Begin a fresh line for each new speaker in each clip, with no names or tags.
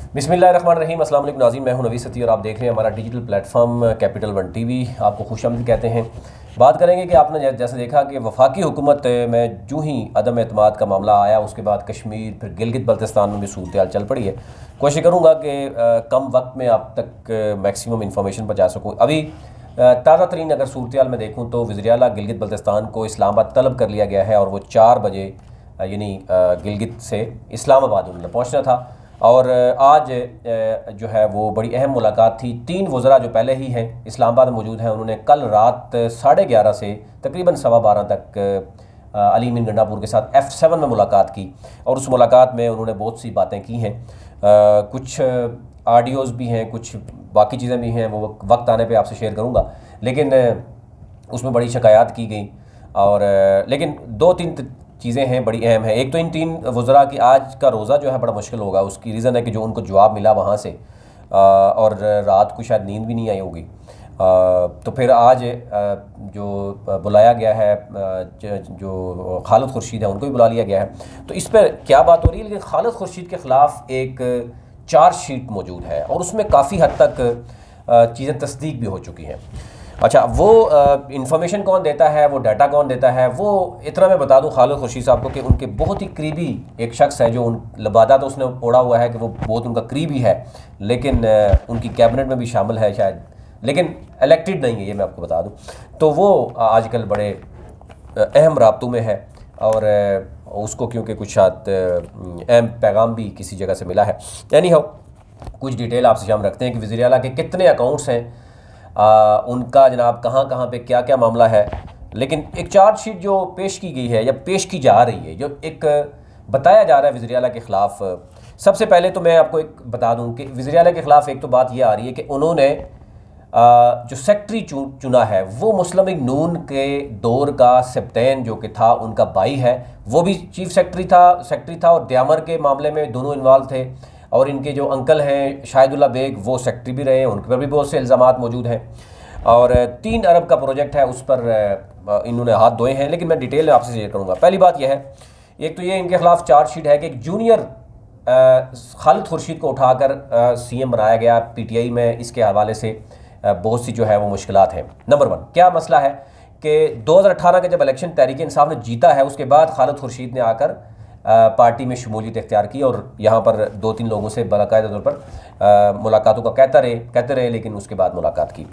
बिस्मिल्लाहिर्रहमानिर्रहीम। अस्सलाम वालेकुम नाज़रीन, मैं हूं नवी सती और आप देख रहे हैं हमारा digital platform capital one TV. आपको खुशामदीद कहते हैं। बात करेंगे कि आपने जैसे देखा कि वफाकी हुकूमत में जो ही अदम एतमाद का मामला आया, उसके बाद कश्मीर फिर गिलगित बल्तिस्तान में भी सूरत चल पड़ी है। कोशिश करूँगा कि कम वक्त में आप तक मैक्सिमम इंफॉर्मेशन पहुँचा सकूँ। अभी ताज़ा तरीन अगर सूरत में देखूँ तो वज़ीर आला गिलगित बल्तिस्तान को इस्लामाबाद तलब कर लिया गया है और वो 4 बजे यानी गिलगित से इस्लामाबाद उन्होंने पहुँचना था। और आज जो है वो बड़ी अहम मुलाकात थी। 3 वज़रा जो पहले ही हैं इस्लामाबाद में मौजूद हैं, उन्होंने कल रात 11:30 से तकरीबन 12:15 तक अली मीन गंडापुर के साथ F7 में मुलाकात की और उस मुलाकात में उन्होंने बहुत सी बातें की हैं। कुछ ऑडियोज़ भी हैं, कुछ बाकी चीज़ें भी हैं, वो वक्त आने पे आपसे शेयर करूँगा। लेकिन उसमें बड़ी शिकायत की गई और लेकिन 2-3 चीज़ें हैं बड़ी अहम है। एक तो इन 3 वज़रा की आज का रोज़ा जो है बड़ा मुश्किल होगा। उसकी रीज़न है कि जो उनको जवाब मिला वहाँ से और रात को शायद नींद भी नहीं आई होगी। तो फिर आज जो बुलाया गया है, जो खालिद खुर्शीद है, उनको भी बुला लिया गया है। तो इस पर क्या बात हो रही है, लेकिन खालिद खुर्शीद के ख़िलाफ़ एक चार्जशीट मौजूद है और उसमें काफ़ी हद तक चीज़ें तस्दीक भी हो चुकी हैं। अच्छा, वो इंफॉर्मेशन कौन देता है, वो डाटा कौन देता है, वो इतना मैं बता दूं खालिद खुर्शीद साहब को कि उनके बहुत ही करीबी एक शख्स है जो उन लबादा तो उसने ओढ़ा हुआ है कि वो बहुत उनका करीबी है, लेकिन उनकी कैबिनेट में भी शामिल है शायद, लेकिन इलेक्टेड नहीं है, ये मैं आपको बता दूं। तो वो आजकल बड़े अहम राब्तों में है और उसको क्योंकि कुछ शायद अहम पैगाम भी किसी जगह से मिला है। यानी हो कुछ डिटेल आपसे हम रखते हैं कि वज़ीर आला के कितने अकाउंट्स हैं, उनका जनाब कहाँ कहाँ पे क्या क्या मामला है। लेकिन एक चार्जशीट जो पेश की गई है या पेश की जा रही है, जो एक बताया जा रहा है वज़ीर आला के ख़िलाफ़, सबसे पहले तो मैं आपको एक बता दूं कि वज़ीर आला के ख़िलाफ़ एक तो बात ये आ रही है कि उन्होंने जो सेक्रेटरी चुना है वो मुस्लिम लीग नून के दौर का सब्तैन जो कि था उनका भाई है, वो भी चीफ सेक्रेटरी था और द्यामर के मामले में दोनों इन्वॉल्व थे। और इनके जो अंकल हैं शाहिदुल्ला बेग, वो सेक्रेटरी भी रहे हैं, उन पर भी बहुत से इल्ज़ामात मौजूद हैं। और 3 अरब का प्रोजेक्ट है, उस पर इन्होंने हाथ धोए हैं, लेकिन मैं डिटेल आपसे शेयर करूँगा। पहली बात यह है, एक तो ये इनके खिलाफ चार्जशीट है कि एक जूनियर खालिद खुर्शीद को उठाकर CM बनाया गया PTI में। इसके हवाले से बहुत सी जो है वो मुश्किलात हैं। नंबर 1 क्या मसला है कि 2018 के जब इलेक्शन तहरीक इंसाफ ने जीता है, उसके बाद खालिद खुर्शीद ने आकर पार्टी में शमूलियत इख्तियार की और यहाँ पर 2-3 लोगों से बाकायदा तौर पर मुलाकातों का कहते रहे, लेकिन उसके बाद मुलाकात की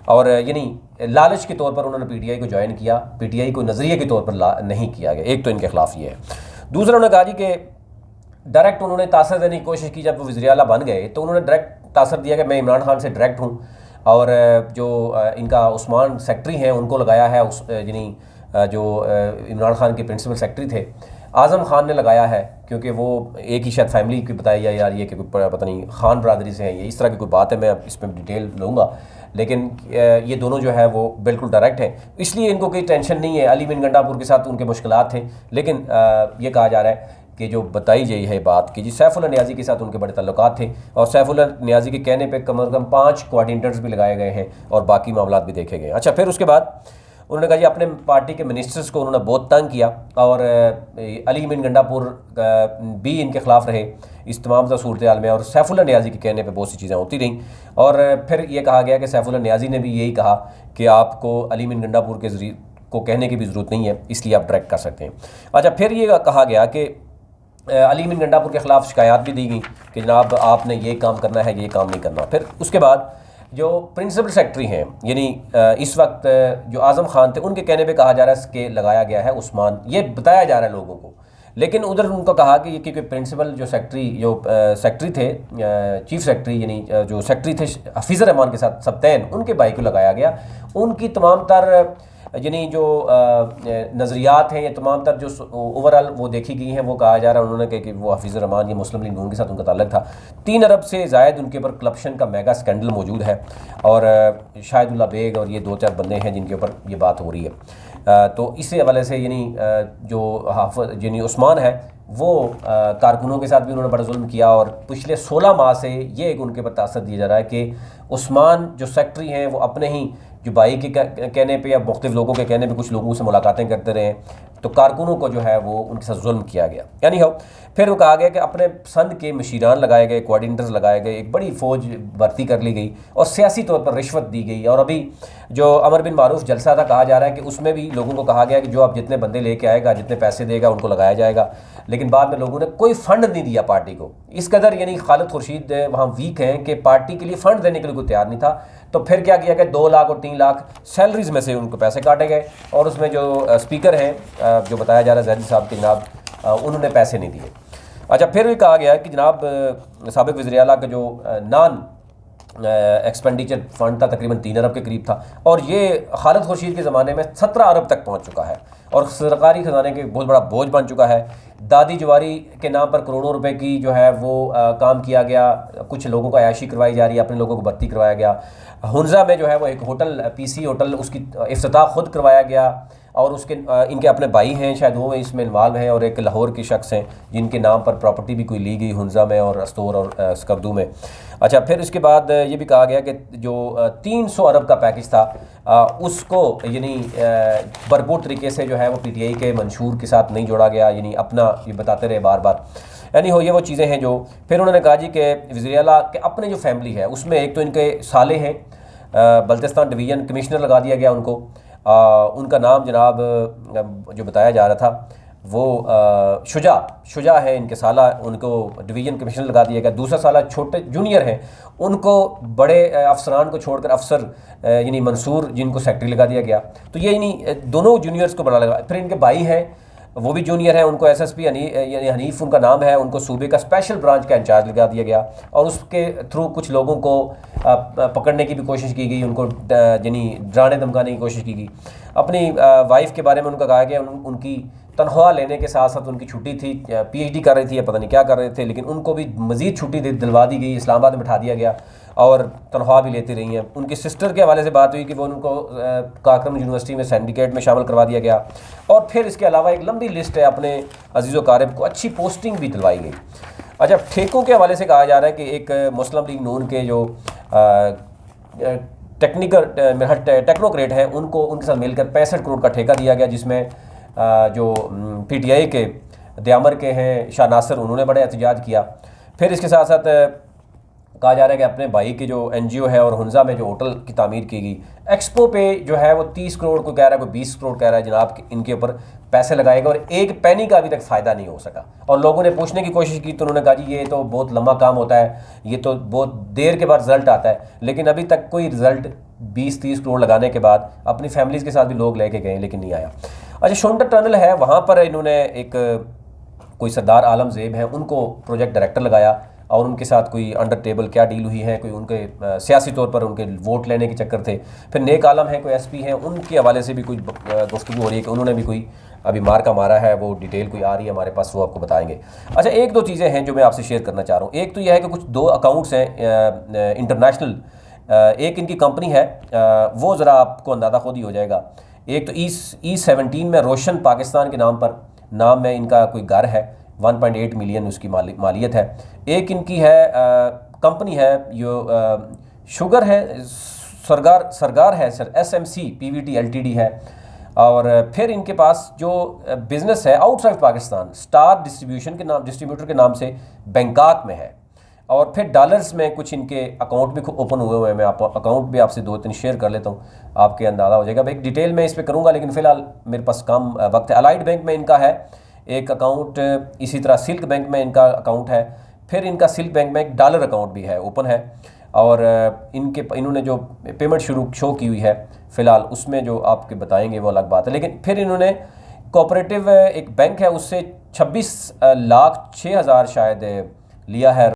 और यानी लालच के तौर पर उन्होंने PTI को ज्वाइन किया, PTI को नज़रिए के तौर पर नहीं किया गया। एक तो इनके खिलाफ ये है। दूसरा, उन्होंने कहा जी कि डायरेक्ट उन्होंने तासर देने की कोशिश की। जब वो वज़ीर आला बन गए तो उन्होंने डायरेक्ट तासर दिया कि मैं इमरान खान से डायरेक्ट हूँ और जो इनका उस्मान सेक्रेटरी हैं उनको लगाया है, उस यानी जो इमरान खान के प्रिंसिपल सेक्रेटरी थे आज़म खान ने लगाया है, क्योंकि वो एक ही शायद फैमिली की बताई या यार ये कि पता नहीं खान बरादरी से हैं, ये इस तरह की कोई बात है। मैं इसमें डिटेल लूँगा, लेकिन ये दोनों जो है वो बिल्कुल डायरेक्ट हैं, इसलिए इनको कोई टेंशन नहीं है। अली मीन गंडापुर के साथ उनके मुश्किलात थे, लेकिन ये कहा जा रहा है कि जो बताई गई है बात कि जी सैफुल्लाह नियाज़ी के साथ उनके बड़े ताल्लुकात थे और सैफुल्लाह नियाज़ी के कहने पे कम से कम 5 कोऑर्डिनेटर्स भी लगाए गए हैं और बाकी मामलात भी देखे गए। अच्छा, फिर उसके बाद उन्होंने कहा जी अपने पार्टी के मिनिस्टर्स को उन्होंने बहुत तंग किया और अली मीन गंडापुर भी इनके ख़िलाफ़ रहे इस तमाम सूरत हाल में और सैफुल्लाह नियाज़ी के कहने पे बहुत सी चीज़ें होती रहीं। और फिर ये कहा गया कि सैफुल्लाह नियाज़ी ने भी यही कहा कि आपको अली मीन गंडापुर के ज़रिए को कहने की भी ज़रूरत नहीं है, इसलिए आप डायरेक्ट कर सकते हैं। अच्छा, फिर ये कहा गया कि अली मीन गंडापुर के ख़िलाफ़ शिकायत भी दी गई कि जनाब आपने ये काम करना है, ये काम नहीं करना। फिर उसके बाद जो प्रिंसिपल सेक्रेटरी हैं यानी इस वक्त जो आज़म खान थे, उनके कहने पे कहा जा रहा है कि लगाया गया है उस्मान, ये बताया जा रहा है लोगों को। लेकिन उधर उनको कहा कि ये क्योंकि प्रिंसिपल जो सेक्रेटरी थे, चीफ सेक्रेटरी यानी जो सेक्रेटरी थे हफीज़ुर रहमान के साथ सब्तैन, उनके भाई को लगाया गया। उनकी तमाम तर यानी जो नज़रियात हैं, ये तमाम तर जो ओवरऑल वो देखी गई हैं, वो कहा जा रहा है उन्होंने कि वो हफीज़ुर रहमान ये मुस्लिम लीग नून के साथ उनका ताल्लुक था। 3 अरब से ज़ायद उनके ऊपर करप्शन का मेगा स्कैंडल मौजूद है और शाहिदुल्ला बेग और ये 2-4 बंदे हैं जिनके ऊपर ये बात हो रही है। तो इसी हवाले से यानी जो यानी उस्मान है वो कारकुनों के साथ भी उन्होंने बड़ा जुल्म किया और पिछले 16 माह से ये एक उनके पर तासर दिया जा रहा है कि उस्मान जो सेक्रेटरी हैं वो अपने ही जो भाई के कहने पे या मुख्तलिफ लोगों के कहने पे कुछ लोगों से मुलाकातें करते रहे, तो कारकुनों को जो है वो उनके साथ जुल्म किया गया। यानी हो फिर वो कहा गया कि अपने पसंद के मशीरान लगाए गए, कोऑर्डिनेटर्स लगाए गए, एक बड़ी फ़ौज भर्ती कर ली गई और सियासी तौर पर रिश्वत दी गई। और अभी जो अमर बिन मारूफ जलसा था, कहा जा रहा है कि उसमें भी लोगों को कहा गया कि जो आप जितने बंदे लेके आएगा, जितने पैसे देगा, उनको लगाया जाएगा। लेकिन बाद में लोगों ने कोई फ़ंड नहीं दिया पार्टी को। इस कदर यानी खालिद खुर्शीद वहाँ वीक हैं कि पार्टी के लिए फ़ंड देने के लिए कोई तैयार नहीं था। तो फिर क्या किया कि 2 लाख और 3 लाख सैलरीज़ में से उनको पैसे काटे गए और उसमें जो स्पीकर हैं जो बताया जा रहा है जैदी साहब के जनाब, उन्होंने पैसे नहीं दिए। अच्छा, फिर भी कहा गया कि जनाब साबिक़ वज़ीर आला का जो नॉन एक्सपेंडिचर फ़ंड था तकरीबन 3 अरब के करीब था और ये खालिद खुर्शीद के ज़माने में 17 अरब तक पहुँच चुका है और सरकारी ख़जाने के बहुत बड़ा बोझ बन चुका है। दादी जवारी के नाम पर करोड़ों रुपए की जो है वो काम किया गया, कुछ लोगों को अयाशी करवाई जा रही है, अपने लोगों को भर्ती करवाया गया। हुंजा में जो है वो एक होटल पीसी होटल, उसकी इफ्तिताह खुद करवाया गया और उसके इनके अपने भाई हैं शायद वो इसमें इन्वॉल्व हैं और एक लाहौर के शख्स हैं जिनके नाम पर प्रॉपर्टी भी कोई ली गई हुंजा में और अस्तोर और स्कर्दू में। अच्छा, फिर इसके बाद ये भी कहा गया कि जो 300 अरब का पैकेज था उसको यानी भरपूर तरीके से जो है वो पीटीआई के मंशूर के साथ नहीं जोड़ा गया, यानी अपना ये बताते रहे बार बार। यानी हो ये वो चीज़ें हैं जो फिर उन्होंने कहा जी कि वज़ीर आला के अपने जो फैमिली है उसमें एक तो इनके साले हैं, बल्तिस्तान डिवीज़न कमिश्नर लगा दिया गया उनको। उनका नाम जनाब जो बताया जा रहा था वो शुजा है इनके साला, उनको डिवीज़न कमिश्नर लगा दिया गया। दूसरा साला छोटे जूनियर हैं, उनको बड़े अफसरान को छोड़कर अफसर यानी मंसूर जिनको सेक्रेटरी लगा दिया गया। तो ये यानी दोनों जूनियर्स को बड़ा लगा। फिर इनके भाई हैं वो भी जूनियर हैं, उनको एसएसपी यानी हनीफ उनका नाम है, उनको सूबे का स्पेशल ब्रांच का इंचार्ज लगा दिया गया और उसके थ्रू कुछ लोगों को पकड़ने की भी कोशिश की गई, उनको यानी डराने धमकाने की कोशिश की गई। अपनी वाइफ के बारे में उनका कहा गया उनकी तनख्वाह लेने के साथ साथ उनकी छुट्टी थी, पीएचडी कर रही थी या पता नहीं क्या कर रहे थे, लेकिन उनको भी मज़ीद छुट्टी दिलवा दी गई, इस्लामाबाद में बिठा दिया गया और तनख्वाह भी लेती रही हैं। उनकी सिस्टर के हवाले से बात हुई कि वो उनको कारक्रम यूनिवर्सिटी में सिंडिकेट में शामिल करवा दिया गया। और फिर इसके अलावा एक लंबी लिस्ट है, अपने अजीज़ व कारब को अच्छी पोस्टिंग भी दिलवाई गई। अच्छा, ठेकों के हवाले से कहा जा रहा है कि एक मुस्लिम लीग नून के जो टेक्नोक्रेट हैं उनको उनके साथ मिलकर 65 करोड़ का ठेका दिया गया, जिसमें जो पीटीआई के दयामर के हैं शाह नासिर, उन्होंने बड़ा एहतजाज किया। फिर इसके साथ साथ कहा जा रहा है कि अपने भाई के जो एनजीओ है और हुंजा में जो होटल की तामीर की गई, एक्सपो पे जो है वो 30 करोड़ को कह रहा है, कोई 20 करोड़ कह रहा है जनाब इनके ऊपर पैसे लगाएगा और एक पैनी का अभी तक फ़ायदा नहीं हो सका। और लोगों ने पूछने की कोशिश की तो उन्होंने कहा जी ये तो बहुत लंबा काम होता है, ये तो बहुत देर के बाद रिज़ल्ट आता है, लेकिन अभी तक कोई रिज़ल्ट 20-30 करोड़ लगाने के बाद अपनी फैमिलीज़ के साथ भी लोग लेके गए लेकिन नहीं आया। अच्छा, शोंडर टनल है, वहाँ पर इन्होंने एक कोई सरदार आलम ज़ेब हैं उनको प्रोजेक्ट डायरेक्टर लगाया और उनके साथ कोई अंडर टेबल क्या डील हुई है, कोई उनके सियासी तौर पर उनके वोट लेने के चक्कर थे। फिर नेक आलम है कोई एसपी हैं, उनके हवाले से भी कोई गुफ्तगू हो रही है कि उन्होंने भी कोई अभी मार का मारा है, वो डिटेल कोई आ रही है हमारे पास, वो आपको बताएंगे। अच्छा, 1-2 चीज़ें हैं जो मैं आपसे शेयर करना चाह रहा हूँ। एक तो यह है कि कुछ 2 अकाउंट्स हैं इंटरनेशनल, एक इनकी कंपनी है वो ज़रा आपको अंदाज़ा खुद ही हो जाएगा। एक तो E17 में रोशन पाकिस्तान के नाम में इनका कोई घर है, 1.8 मिलियन उसकी मालियत है। एक इनकी है कंपनी है जो शुगर है, सरगार है सर, SMC PVT LTD है। और फिर इनके पास जो बिज़नेस है आउटसाइड पाकिस्तान, स्टार डिस्ट्रीब्यूटर के नाम से बैंकॉक में है। और फिर डॉलर्स में कुछ इनके अकाउंट भी ओपन हुए हैं। मैं अकाउंट भी आपसे 2-3 शेयर कर लेता हूँ, आपके अंदाज़ा हो जाएगा। भाई डिटेल में इस पर करूँगा लेकिन फ़िलहाल मेरे पास कम वक्त है। अलाइड बैंक में इनका है एक अकाउंट, इसी तरह सिल्क बैंक में इनका अकाउंट है। फिर इनका सिल्क बैंक में एक डॉलर अकाउंट भी है, ओपन है। और इन्होंने जो पेमेंट शो की हुई है फ़िलहाल उसमें जो आपके बताएंगे वो अलग बात है। लेकिन फिर इन्होंने कोऑपरेटिव एक बैंक है उससे 26,06,000 शायद लिया है